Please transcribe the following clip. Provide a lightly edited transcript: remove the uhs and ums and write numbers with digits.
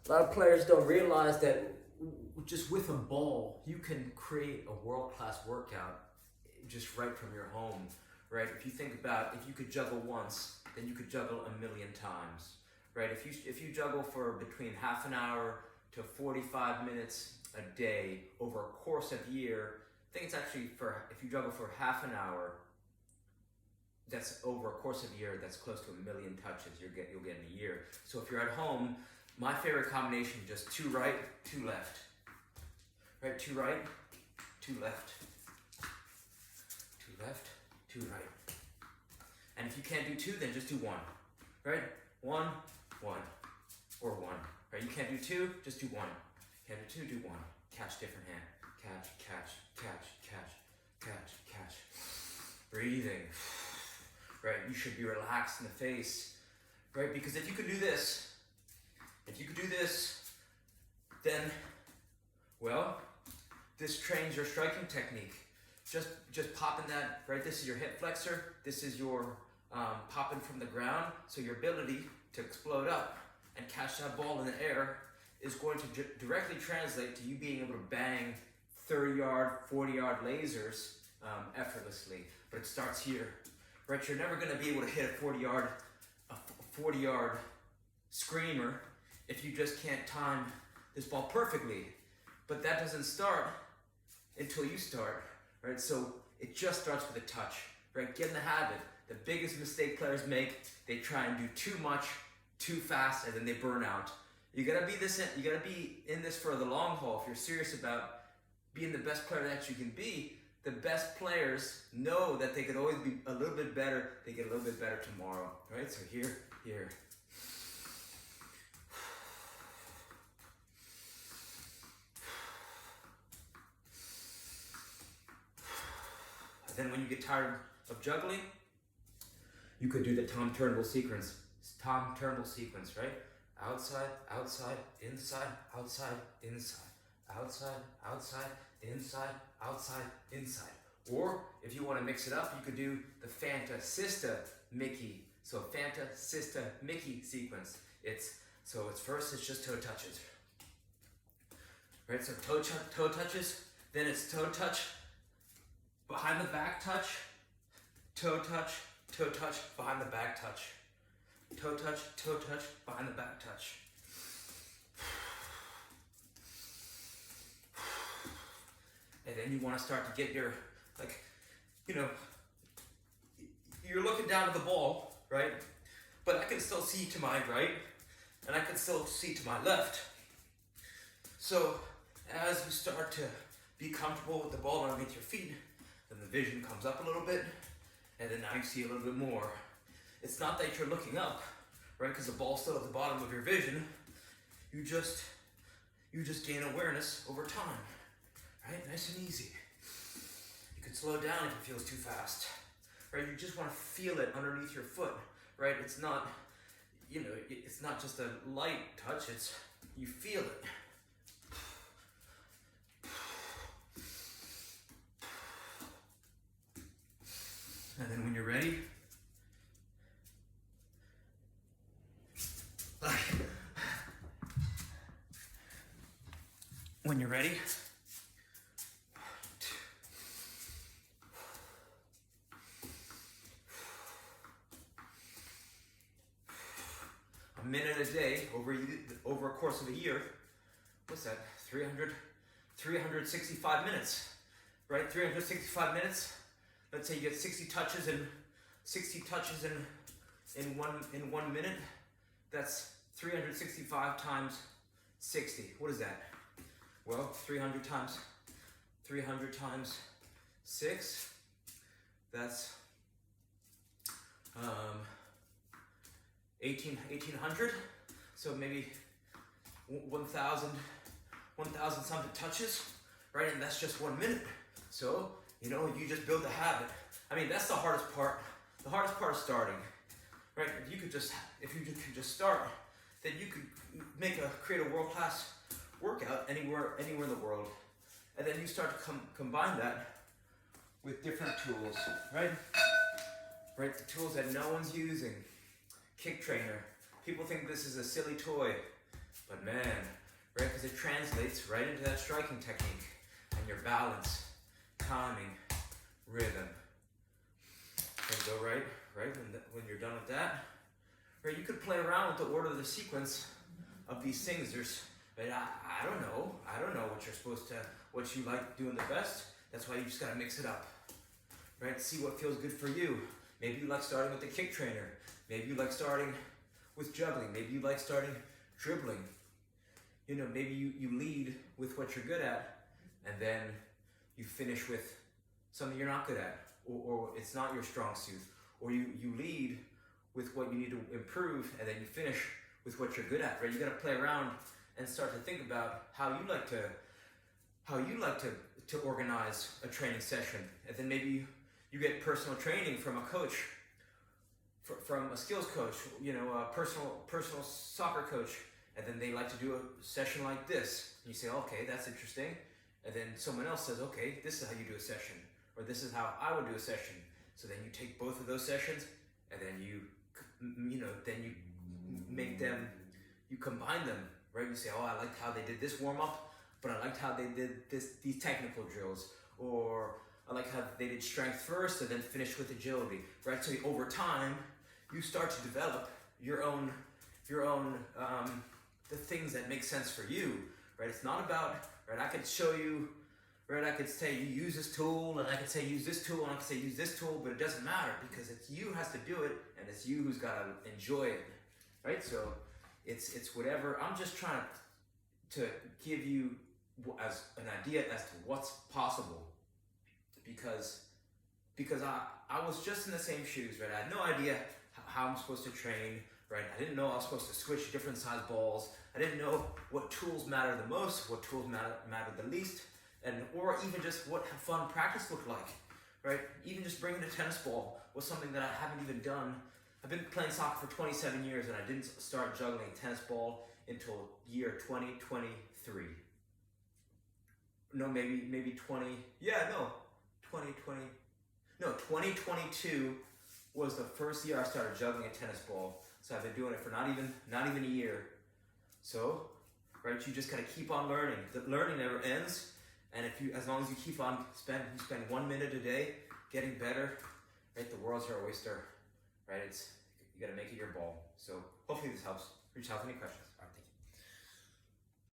A lot of players don't realize that just with a ball, you can create a world-class workout just right from your home, right? If you think about, if you could juggle once, then you could juggle a million times, right? If you juggle for between half an hour to 45 minutes a day over a course of year, I think it's actually if you juggle for half an hour, that's over a course of a year, that's close to a million touches you'll get in a year. So if you're at home, my favorite combination is just 2 right, 2 left. Right, 2 right, 2 left. 2 left, 2 right. And if you can't do 2, then just do 1. Right? 1, 1, or 1. Right? You can't do 2, just do 1. Can't do 2, do 1. Catch different hand. Catch, catch, catch, catch, catch, catch. Breathing. Right? You should be relaxed in the face. Right? Because if you could do this, then, well, this trains your striking technique. Just popping that, right? This is your hip flexor. This is your popping from the ground. So your ability to explode up and catch that ball in the air is going to directly translate to you being able to bang 30-yard, 40-yard lasers effortlessly. But it starts here, right? You're never going to be able to hit a 40-yard screamer if you just can't time this ball perfectly. But that doesn't start until you start, right? So it just starts with a touch, right? Get in the habit. The biggest mistake players make, they try and do too much, too fast, and then they burn out. You gotta be in this for the long haul. If you're serious about being the best player that you can be, the best players know that they could always be a little bit better. They get a little bit better tomorrow, right? So here. Then when you get tired of juggling, you could do the Tom Turnbull sequence. Right? Outside, outside, inside, outside, inside, outside, outside, inside, outside, inside. Or if you want to mix it up, you could do the Fanta Sista Mickey. So Fanta Sista Mickey sequence. It's first it's just toe touches. Right? So toe touches, then it's toe touch, behind the back touch, toe touch, behind the back touch. Toe touch, behind the back touch. And then you want to start to get your, you're looking down at the ball, right? But I can still see to my right, and I can still see to my left. So as you start to be comfortable with the ball underneath your feet, then the vision comes up a little bit, and then now you see a little bit more. It's not that you're looking up, right? Because the ball's still at the bottom of your vision. You just gain awareness over time, right? Nice and easy. You can slow down if it feels too fast, right? You just want to feel it underneath your foot, right? It's not, it's not just a light touch. You feel it. And then when you're ready, a minute a day over a course of a year, what's that? 365 minutes, right? 365 minutes. Let's say you get 60 touches in 1 minute. That's 365 times 60. What is that? Well, 300 times 6. That's 1800. So maybe 1,000 something touches, right? And that's just 1 minute. So you just build a habit. I mean, that's the hardest part. The hardest part is starting, right? If you could just start, then you could create a world-class workout anywhere in the world. And then you start to combine that with different tools, right? Right, the tools that no one's using. Kick trainer. People think this is a silly toy. But man, right, because it translates right into that striking technique and your balance, timing, rhythm. And go right, when you're done with that, right, you could play around with the order of the sequence of these things. There's, right, I don't know what you're supposed to, what you like doing the best. That's why you just gotta mix it up, right? See what feels good for you. Maybe you like starting with the kick trainer. Maybe you like starting with juggling. Maybe you like starting dribbling. You know, maybe you lead with what you're good at, and then you finish with something you're not good at, or it's not your strong suit, or you lead with what you need to improve, and then you finish with what you're good at, right? You gotta play around and start to think about how you like to organize a training session. And then maybe you get personal training from a coach, from a skills coach, you know, a personal soccer coach, and then they like to do a session like this. And you say, okay, that's interesting. And then someone else says, okay, this is how you do a session, or this is how I would do a session. So then you take both of those sessions, and then you make them, you combine them, right? You say, oh, I liked how they did this warm up, but I liked how they did these technical drills, or I like how they did strength first and then finished with agility, right? So over time, you start to develop your own the things that make sense for you, right? It's not about, right, I could show you, right, I could say you use this tool, and I could say use this tool, and I could say use this tool, but it doesn't matter because it's you has to do it, and it's you who's got to enjoy it, right? So it's whatever. I'm just trying to give you as an idea as to what's possible, because I was just in the same shoes, right? I had no idea how I'm supposed to train, right? I didn't know I was supposed to switch different size balls. I didn't know what tools matter the most, what tools matter the least, or even just what fun practice looked like, right? Even just bringing a tennis ball was something that I haven't even done. I've been playing soccer for 27 years, and I didn't start juggling a tennis ball until year 2023. No, maybe 2022 was the first year I started juggling a tennis ball. So I've been doing it for not even a year. So, right, you just gotta keep on learning. The learning never ends, and as long as you keep on spend 1 minute a day getting better, right? The world's your oyster, right? You gotta make it your ball. So hopefully this helps. Reach out with any questions.